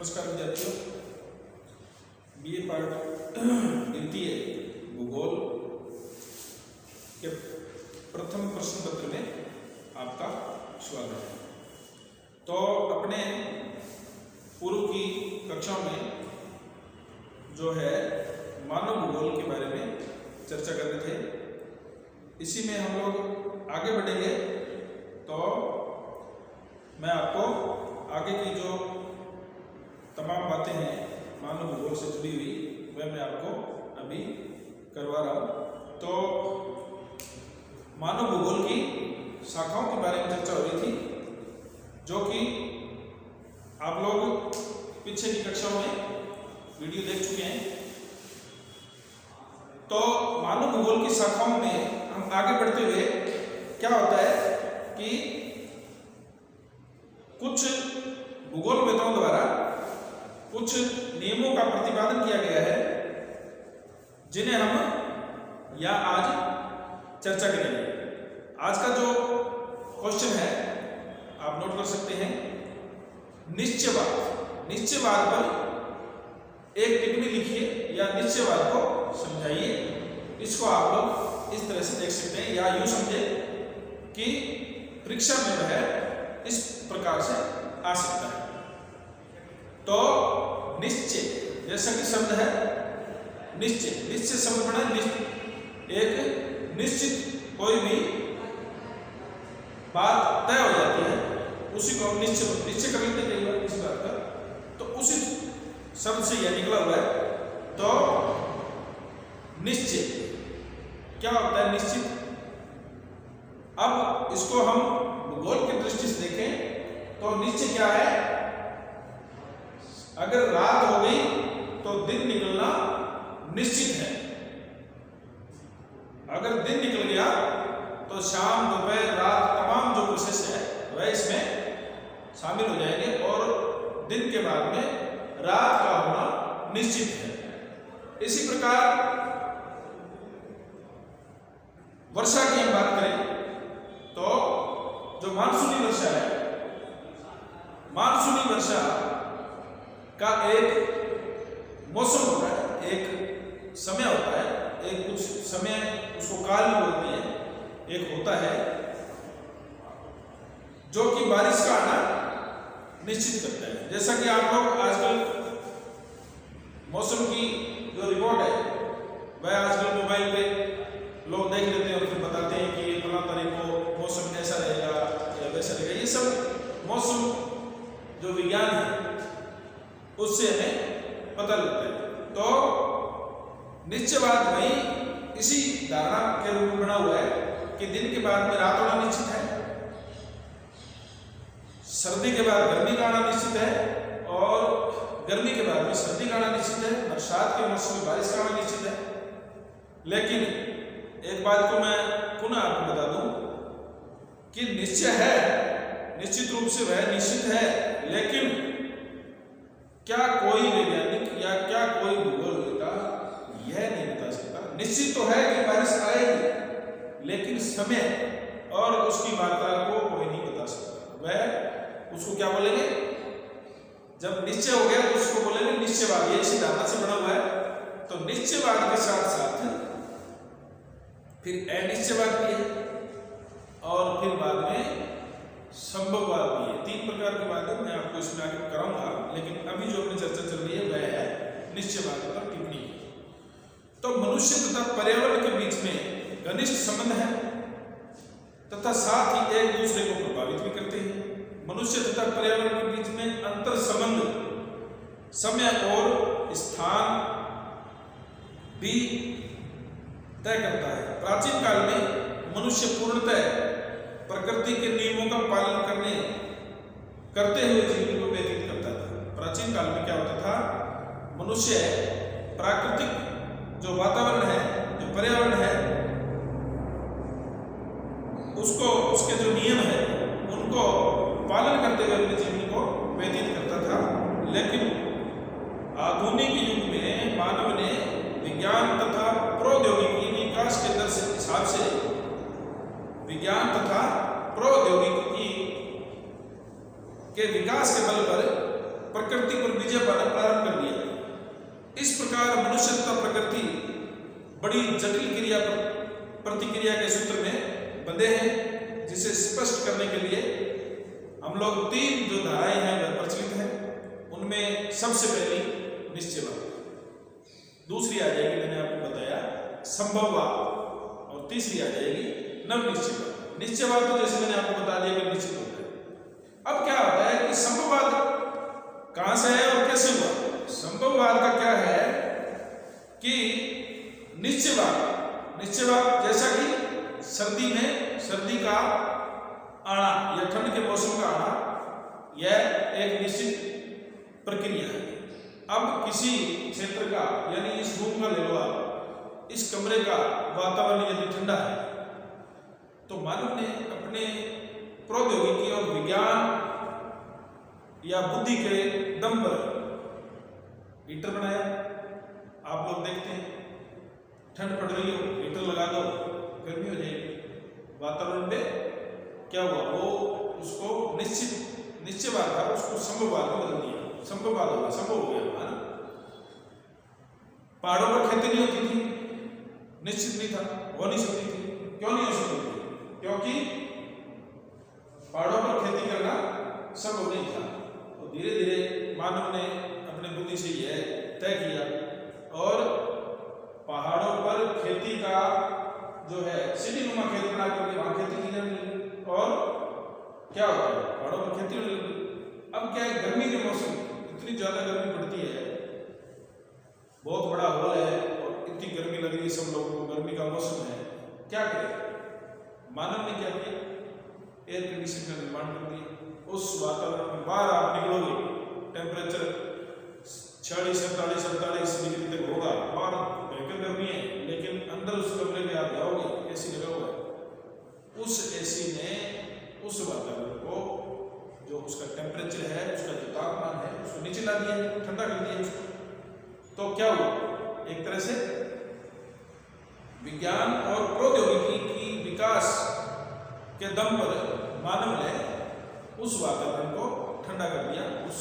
नमस्कार विद्यार्थियों, BA part द्वितीय भूगोल के प्रथम प्रश्न पत्र में आपका स्वागत है। तो अपने पूर्व की कक्षा में जो है मानव भूगोल के बारे में चर्चा कर रहे थे। इसी में हम लोग आगे बढ़ेंगे। तो मैं आपको आगे की जो तमाम बातें हैं मानव भूगोल से जुड़ी हुई वह मैं आपको अभी करवा रहा हूँ। तो मानव भूगोल की शाखाओं के बारे में चर्चा हो रही थी, जो कि आप लोग पीछे की कक्षाओं में वीडियो देख चुके हैं। तो मानव भूगोल की शाखाओं में हम आगे बढ़ते हुए क्या होता है कि कुछ भूगोलवेत्ताओं द्वारा कुछ नियमों का प्रतिपादन किया गया है, जिन्हें हम यहाँ आज चर्चा करेंगे। आज का जो क्वेश्चन है आप नोट कर सकते हैं, निश्चयवाद। निश्चयवाद पर एक टिप्पणी लिखिए या निश्चयवाद को समझाइए। इसको आप लोग इस तरह से देख सकते हैं या यूं समझे कि परीक्षा में वह इस प्रकार से आ सकता है। तो निश्चय जैसा कि शब्द है निश्चय, निश्चय शब्द बना एक निश्चित कोई भी बात तय हो जाती है, उसी को हम निश्चय कर लेते कई बार किसी बात का, तो उसी शब्द से यह निकला हुआ है। तो निश्चय क्या होता है? निश्चित। अब इसको हम भूगोल की दृष्टि से देखें तो निश्चय क्या है? अगर रात हो गई तो दिन निकलना निश्चित है। अगर दिन निकल गया तो शाम, दोपहर, रात तमाम जो प्रोसेस है वह इसमें शामिल हो जाएंगे और दिन के बाद में रात का होना निश्चित है। इसी प्रकार वर्षा की हम बात करें तो जो मानसूनी वर्षा है, मानसूनी वर्षा का एक मौसम होता है, एक समय होता है, एक कुछ समय उसको काल भी बोलते हैं। एक होता है जो कि बारिश का आना निश्चित करता है। जैसा कि आप लोग आजकल मौसम की जो रिपोर्ट है वह आजकल मोबाइल पे लोग देख लेते हैं और फिर बताते हैं कि फलां तारीख को मौसम ऐसा रहेगा या वैसा रहेगा। ये सब मौसम जो विज्ञान है उससे हमें पता लगता है। तो निश्चयवाद वही इसी धारणा के रूप में बना हुआ है कि दिन के बाद में रात होना निश्चित है, सर्दी के बाद गर्मी का आना निश्चित है और गर्मी के बाद में सर्दी का आना निश्चित है, बरसात के मौसम में बारिश का आना निश्चित है। लेकिन एक बात को मैं पुनः आपको बता दूं कि निश्चय है, निश्चित रूप से वह निश्चित है, लेकिन क्या कोई वैज्ञानिक या क्या कोई भूगोलवेत्ता यह नहीं बता सकता। निश्चित तो है कि बारिश आएगी, लेकिन समय और उसकी मात्रा को कोई नहीं बता सकता। वह उसको क्या बोलेंगे? जब निश्चय हो गया तो उसको बोलेंगे निश्चयवाद। ये इसी धारणा से बना हुआ है। तो निश्चयवाद के साथ साथ फिर अनिश्चयवाद भी है और फिर बाद में संभववाद भी है। तीन प्रकार की बातें मैं आपको इसमें आगे कराऊंगा, लेकिन अभी जो अपनी चर्चा चल रही है वह है निश्चयवाद पर टिप्पणी। तो मनुष्य तथा पर्यावरण के बीच में घनिष्ठ संबंध है तथा साथ ही एक दूसरे को प्रभावित भी करते हैं। मनुष्य तथा पर्यावरण के बीच में अंतर संबंध समय और स्थान भी तय करता है। प्राचीन काल में मनुष्य पूर्णतः प्रकृति के नियमों का पालन करते हुए जीवन को व्यतीत करता था। प्राचीन काल में क्या होता था? मनुष्य प्राकृतिक जो वातावरण है, जो पर्यावरण है, उसको, उसके जो नियम है उनको पालन करते हुए अपने जीवन को व्यतीत करता था। लेकिन आधुनिक युग में मानव ने विज्ञान तथा प्रौद्योगिकी विकास के दर से हिसाब से विज्ञान तथा प्रौद्योगिकी के विकास के बल पर प्रकृति पर विजय पाना प्रारंभ कर दिया। इस प्रकार मनुष्य तथा प्रकृति बड़ी जटिल क्रिया प्रतिक्रिया के सूत्र में बंधे हैं, जिसे स्पष्ट करने के लिए हम लोग 3 जो धाराएं हैं वह प्रचलित हैं। उनमें सबसे पहली निश्चयवाद, दूसरी आ जाएगी मैंने आपको बताया संभववाद, और तीसरी आ जाएगी नवनिश्चयवाद। निश्चयवाद तो जैसे मैंने आपको बता दिया कि निश्चित होता है। अब क्या होता है कि संभववाद कहां से है और कैसे हुआ? संभववाद का क्या है कि निश्चयवाद जैसा कि सर्दी का आना या ठंड के मौसम का आना, यह एक निश्चित प्रक्रिया है। अब किसी क्षेत्र का, यानी इस रूम का ले लो आप, इस कमरे का वातावरण यदि ठंडा है तो मानव ने अपने प्रौद्योगिकी और विज्ञान या बुद्धि के दम पर हीटर बनाया। आप लोग देखते हैं ठंड पड़ रही हो, हीटर लगा दो, गर्मी हो जाएगी। वातावरण पे क्या हुआ? वो उसको निश्चयवाद था, उसको संभववाद में बदल दिया। संभव हो गया ना। पहाड़ों पर खेती नहीं होती थी, निश्चित नहीं था, हो नहीं सकती थी। क्यों नहीं हो सकती थी? क्योंकि पहाड़ों पर खेती करना संभव नहीं था। तो धीरे धीरे मानव ने अपने बुद्धि से यह तय किया और पहाड़ों पर खेती का जो है सीढ़ी नुमा खेत बना करके वहां खेती की जाने लगी। और क्या होता है? पहाड़ों पर खेती होने लगी। अब क्या है, गर्मी के मौसम इतनी ज्यादा गर्मी पड़ती है, बहुत बड़ा हॉल है और इतनी गर्मी लग रही है सब लोगों को, गर्मी का मौसम है, क्या करें? मानव ने क्या किया? एयर कंडीशन का निर्माण कर दिया। उस वातावरण में बाहर आप निकलोगे, टेम्परेचर 46-47 डिग्री तक होगा, बाहर भयंकर गर्मी है, लेकिन अंदर उस कमरे में आप जाओगे, एसी लगा हुआ है। उस एसी ने उस वातावरण को, जो उसका टेम्परेचर है, उसका जो तापमान है, उसको नीचे ला दिया, ठंडा कर दिया उसको। तो क्या हुआ? एक तरह से विज्ञान और प्रौद्योगिकी की विकास के दम पर मानव ने उस वातावरण को ठंडा कर दिया, उस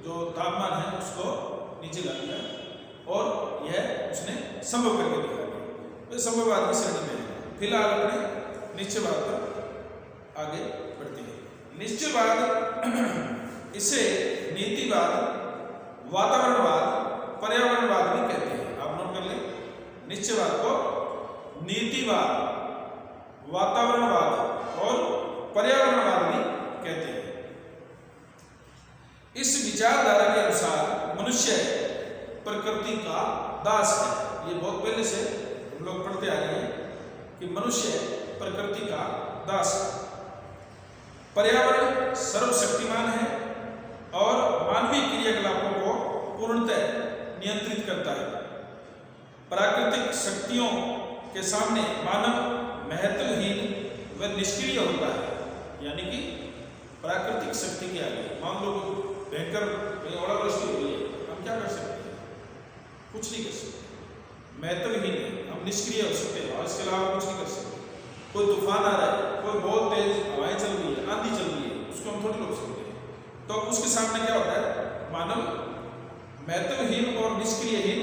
जो तापमान है उसको नीचे ला दिया, और यह उसने संभव करके दिखा दिया। तो संभववाद की श्रेणी में फिलहाल अपने निश्चयवाद पर आगे बढ़ते हैं। निश्चयवाद, इसे नीतिवाद, वातावरणवाद, पर्यावरणवाद भी कहते हैं। आप नोट कर लें, निश्चयवाद को नीतिवाद, वातावरणवाद और पर्यावरणवाद भी कहते हैं। इस विचारधारा के अनुसार मनुष्य प्रकृति का दास है। ये बहुत पहले से हम लोग पढ़ते आ रहे हैं कि मनुष्य प्रकृति का दास है। पर्यावरण सर्वशक्तिमान है और मानवीय क्रियाकलापों को पूर्णतः नियंत्रित करता है। प्राकृतिक शक्तियों के सामने मानव महत्वहीन व निष्क्रिय होता है। यानी कि प्राकृतिक शक्ति के आगे, मान लो भयंकर ओलावृष्टि हो रही है, हम क्या कर सकते हैं? कुछ नहीं कर सकते, महत्वहीन है, हम निष्क्रिय हो सकते हैं, और इसके अलावा कुछ नहीं कर सकते। कोई तूफान आ रहा है, कोई बहुत तेज हवाएं चल रही है, आंधी चल रही है, उसको हम थोड़ी रोक सकते हैं। तो उसके सामने क्या होता है? मानव महत्वहीन और निष्क्रियहीन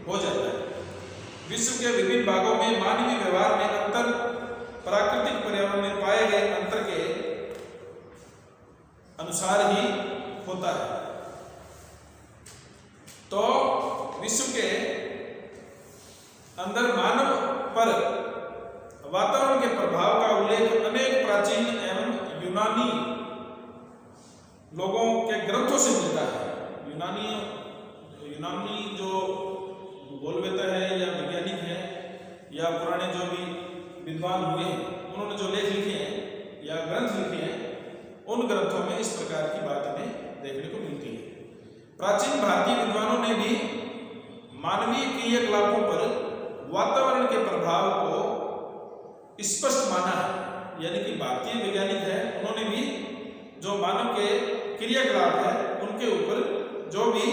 हो जाता है। विश्व के विभिन्न भागों में मानवीय व्यवहार में अंतर प्राकृतिक पर्यावरण में पाए गए अंतर के अनुसार ही होता है। तो विश्व के अंदर मानव पर वातावरण के प्रभाव का उल्लेख अनेक प्राचीन एवं यूनानी लोगों के ग्रंथों से मिलता है। यूनानी जो भूगोलवेत्ता है या वैज्ञानिक है या पुराने जो भी विद्वान हुए हैं, उन्होंने जो लेख लिखे हैं या ग्रंथ लिखे हैं, उन ग्रंथों में इस प्रकार की बात हमें देखने को मिलती है। प्राचीन भारतीय विद्वानों ने भी मानवीय क्रियाकलापों पर वातावरण के प्रभाव को स्पष्ट माना है। यानी कि भारतीय वैज्ञानिक है, उन्होंने भी जो मानव के क्रियाकलाप है उनके ऊपर जो भी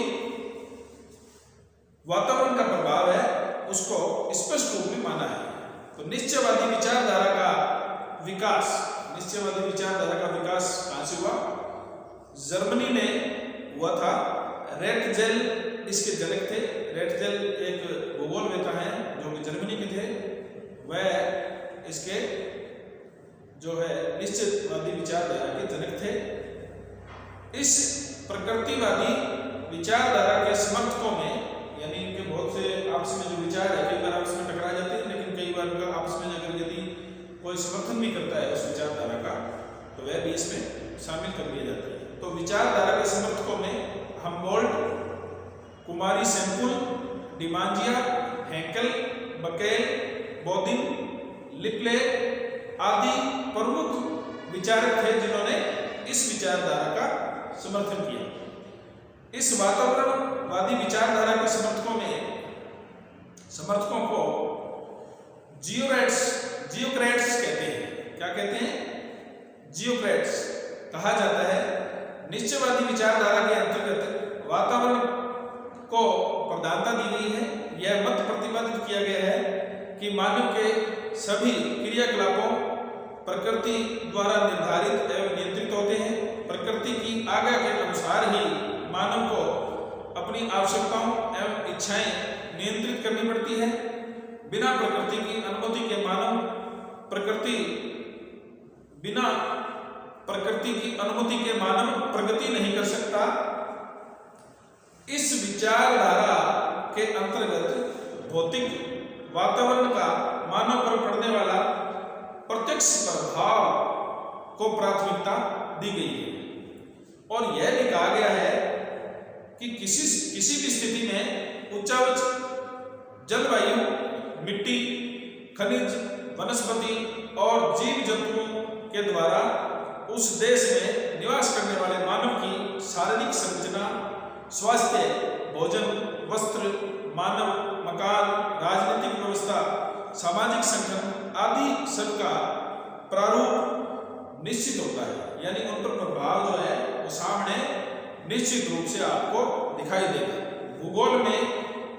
वातावरण का प्रभाव है उसको स्पष्ट रूप में माना है। तो निश्चयवादी विचारधारा का विकास कहां से हुआ? जर्मनी ने हुआ था। रेटजेल इसके जनक थे। रेटजेल एक भूगोलवेता हैं जो कि जर्मनी के थे। वह इसके जो है निश्चितवादी विचारधारा के जनक थे। इस प्रकृतिवादी विचारधारा के समर्थकों में, यानी इनके बहुत से आपस में जो विचार है कई बार आपस में टकरा जाते हैं, लेकिन कई बार आपस में अगर यदि कोई समर्थन भी करता है उस विचारधारा का तो वह भी इसमें शामिल कर लिया जाता है। तो विचारधारा के समर्थकों में हम्बोल्ट, कुमारी सेम्पुल, डिमांजिया, हैंकेल, बकेल, बोदिन, लिपले आदि प्रमुख विचारक थे जिन्होंने इस विचारधारा का समर्थन किया। इस वातावरणवादी विचारधारा के समर्थकों को जियोक्रेट्स कहते हैं। क्या कहते हैं? जियोक्रेट्स कहा जाता है। निश्चयवादी विचारधारा के अंतर्गत वातावरण को प्रधानता दी गई है। यह मत प्रतिपादित किया गया है कि मानव के सभी क्रियाकलापों प्रकृति द्वारा निर्धारित एवं नियंत्रित होते हैं। प्रकृति की आज्ञा के अनुसार ही मानव को अपनी आवश्यकताओं एवं इच्छाएं नियंत्रित करनी पड़ती है। बिना प्रकृति की अनुमति के मानव प्रगति नहीं कर सकता। इस विचारधारा के अंतर्गत भौतिक वातावरण का मानव पर पड़ने वाला प्रत्यक्ष प्रभाव को प्राथमिकता दी गई है और यह भी कहा गया है कि किसी भी स्थिति में उच्चावच जलवायु, मिट्टी, खनिज, वनस्पति और जीव जंतुओं के द्वारा उस देश में निवास करने वाले मानव की शारीरिक संरचना, स्वास्थ्य, भोजन, वस्त्र, मानव, मकान, राजनीतिक व्यवस्था, सामाजिक संगठन आदि सबका प्रारूप निश्चित होता है। यानी उन पर प्रभाव जो है वो सामने निश्चित रूप से आपको दिखाई देगा। भूगोल में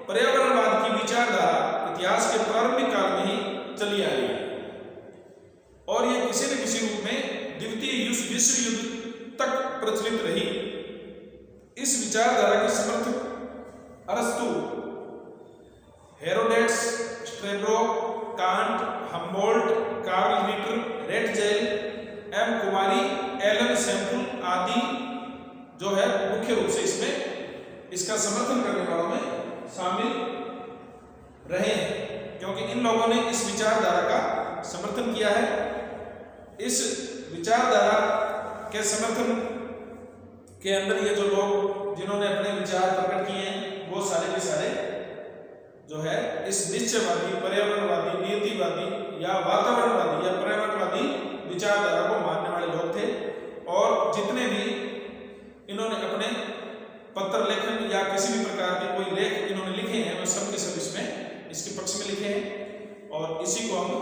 पर्यावरणवाद की विचारधारा इतिहास के प्रारंभिक काल में ही चली आ रही है और ये किसी न किसी रूप में द्वितीय विश्व युद्ध तक प्रचलित रही। इस विचारधारा के समर्थक अरस्तु, Herodotus, Strabo, Kant, Humboldt, Carl Ritter, Ratzel, M Kumari, Ellen Semple आदि जो है मुख्य रूप से इसमें इसका समर्थन करने वालों में शामिल रहे हैं, क्योंकि इन लोगों ने इस विचारधारा का समर्थन किया है। इस विचारधारा के समर्थन के अंदर ये जो लोग जिन्होंने अपने विचार प्रकट किए हैं वो सारे के सारे जो है इस निश्चयवादी, पर्यावरणवादी, नियतिवादी या वातावरणवादी या पर्यावरणवादी विचारधारा को मानने वाले लोग थे। और जितने भी इन्होंने अपने पत्र लेखन या किसी भी प्रकार के कोई लेख इन्होंने लिखे हैं वो सब के सब इसमें इसके पक्ष में लिखे हैं और इसी को हम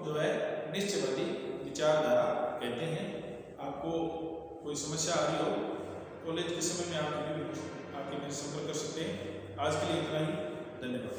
जो है निश्चयवादी विचारधारा कहते हैं। आपको कोई समस्या आ रही हो कॉलेज के समय में आप कभी भी आके मेरे संपर्क कर सकते हैं। आज के लिए इतना ही, धन्यवाद।